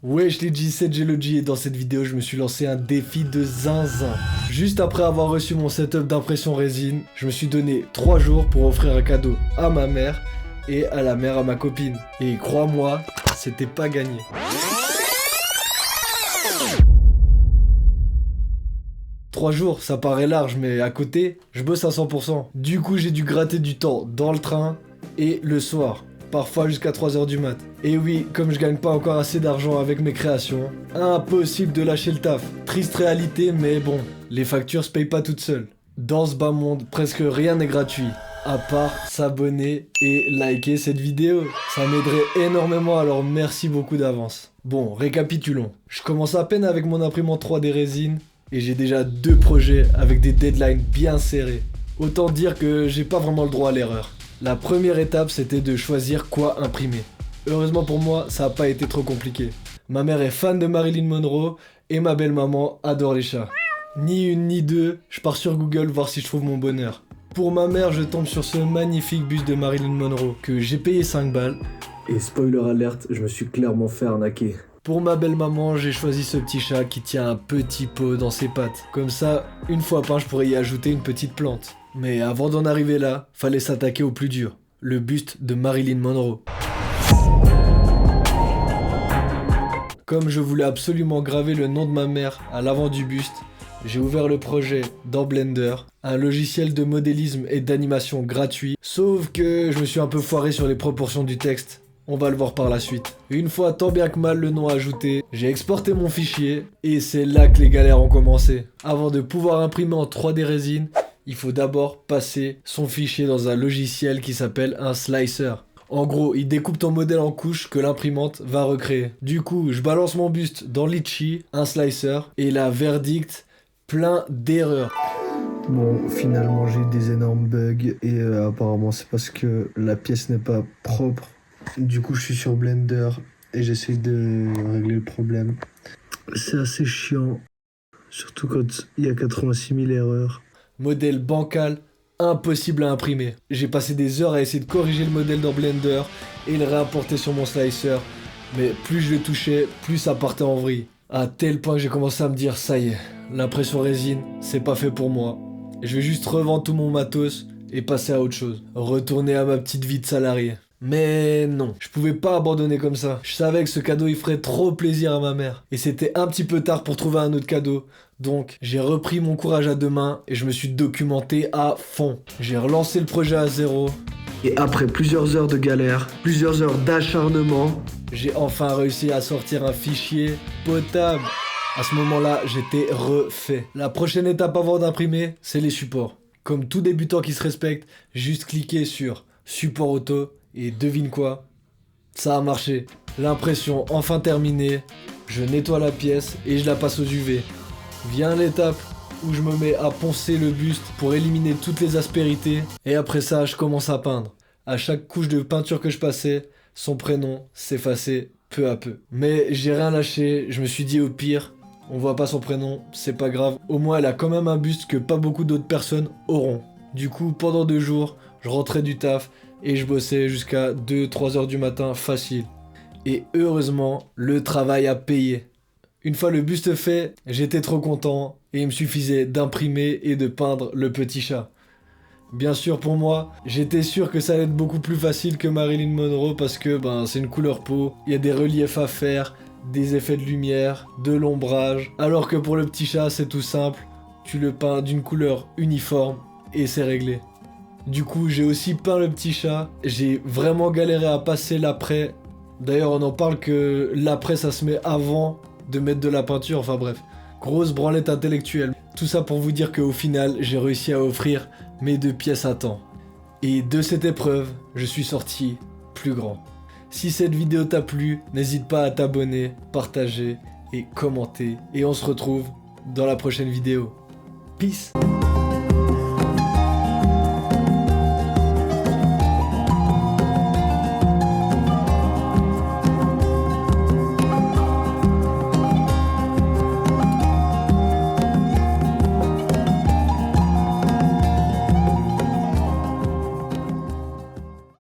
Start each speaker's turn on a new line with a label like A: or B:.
A: Ouais, je l'ai dit, c'est Gelogy et dans cette vidéo, je me suis lancé un défi de zinzin. Juste après avoir reçu mon setup d'impression résine, je me suis donné 3 jours pour offrir un cadeau à ma mère et à la mère à ma copine. Et crois-moi, c'était pas gagné. Trois jours, ça paraît large, mais à côté, je bosse à 100%. Du coup, j'ai dû gratter du temps dans le train et le soir. Parfois jusqu'à 3h du mat. Et oui, comme je gagne pas encore assez d'argent avec mes créations, impossible de lâcher le taf. Triste réalité, mais bon, les factures se payent pas toutes seules. Dans ce bas monde, presque rien n'est gratuit. À part s'abonner et liker cette vidéo. Ça m'aiderait énormément, alors merci beaucoup d'avance. Bon, récapitulons. Je commence à peine avec mon imprimante 3D résine et j'ai déjà 2 projets avec des deadlines bien serrés. Autant dire que j'ai pas vraiment le droit à l'erreur. La première étape, c'était de choisir quoi imprimer. Heureusement pour moi, ça n'a pas été trop compliqué. Ma mère est fan de Marilyn Monroe et ma belle-maman adore les chats. Ni une ni deux, je pars sur Google voir si je trouve mon bonheur. Pour ma mère, je tombe sur ce magnifique buste de Marilyn Monroe que j'ai payé 5 balles. Et spoiler alerte, je me suis clairement fait arnaquer. Pour ma belle-maman, j'ai choisi ce petit chat qui tient un petit pot dans ses pattes. Comme ça, une fois peint, je pourrais y ajouter une petite plante. Mais avant d'en arriver là, fallait s'attaquer au plus dur, le buste de Marilyn Monroe. Comme je voulais absolument graver le nom de ma mère à l'avant du buste, j'ai ouvert le projet dans Blender, un logiciel de modélisme et d'animation gratuit, sauf que je me suis un peu foiré sur les proportions du texte. On va le voir par la suite. Une fois tant bien que mal le nom ajouté, j'ai exporté mon fichier et c'est là que les galères ont commencé. Avant de pouvoir imprimer en 3D résine, il faut d'abord passer son fichier dans un logiciel qui s'appelle un slicer. En gros, il découpe ton modèle en couches que l'imprimante va recréer. Du coup, je balance mon buste dans Litchi, un slicer, et la verdict, plein d'erreurs. Bon, finalement, j'ai eu des énormes bugs et apparemment, c'est parce que la pièce n'est pas propre. Du coup, je suis sur Blender et j'essaie de régler le problème. C'est assez chiant, surtout quand il y a 86 000 erreurs. Modèle bancal, impossible à imprimer. J'ai passé des heures à essayer de corriger le modèle dans Blender et le réimporter sur mon slicer, mais plus je le touchais, plus ça partait en vrille. À tel point que j'ai commencé à me dire, ça y est, l'impression résine, c'est pas fait pour moi. Je vais juste revendre tout mon matos et passer à autre chose. Retourner à ma petite vie de salarié. Mais non, je pouvais pas abandonner comme ça. Je savais que ce cadeau il ferait trop plaisir à ma mère. Et c'était un petit peu tard pour trouver un autre cadeau. Donc j'ai repris mon courage à 2 mains et je me suis documenté à fond. J'ai relancé le projet à zéro. Et après plusieurs heures de galère, plusieurs heures d'acharnement, j'ai enfin réussi à sortir un fichier potable. À ce moment-là, j'étais refait. La prochaine étape avant d'imprimer, c'est les supports. Comme tout débutant qui se respecte, juste cliquer sur support auto. Et devine quoi? Ça a marché. L'impression enfin terminée, je nettoie la pièce et je la passe aux UV. Vient l'étape où je me mets à poncer le buste pour éliminer toutes les aspérités. Et après ça, je commence à peindre. À chaque couche de peinture que je passais, son prénom s'effaçait peu à peu. Mais j'ai rien lâché, je me suis dit au pire, on voit pas son prénom, c'est pas grave. Au moins elle a quand même un buste que pas beaucoup d'autres personnes auront. Du coup, pendant 2 jours, je rentrais du taf et je bossais jusqu'à 2-3 heures du matin facile. Et heureusement, le travail a payé. Une fois le buste fait, j'étais trop content et il me suffisait d'imprimer et de peindre le petit chat. Bien sûr pour moi, j'étais sûr que ça allait être beaucoup plus facile que Marilyn Monroe parce que c'est une couleur peau, il y a des reliefs à faire, des effets de lumière, de l'ombrage. Alors que pour le petit chat, c'est tout simple, tu le peins d'une couleur uniforme et c'est réglé. Du coup, j'ai aussi peint le petit chat. J'ai vraiment galéré à passer l'après. D'ailleurs, on en parle que l'après, ça se met avant de mettre de la peinture. Enfin bref, grosse branlette intellectuelle. Tout ça pour vous dire qu'au final, j'ai réussi à offrir mes 2 pièces à temps. Et de cette épreuve, je suis sorti plus grand. Si cette vidéo t'a plu, n'hésite pas à t'abonner, partager et commenter. Et on se retrouve dans la prochaine vidéo. Peace!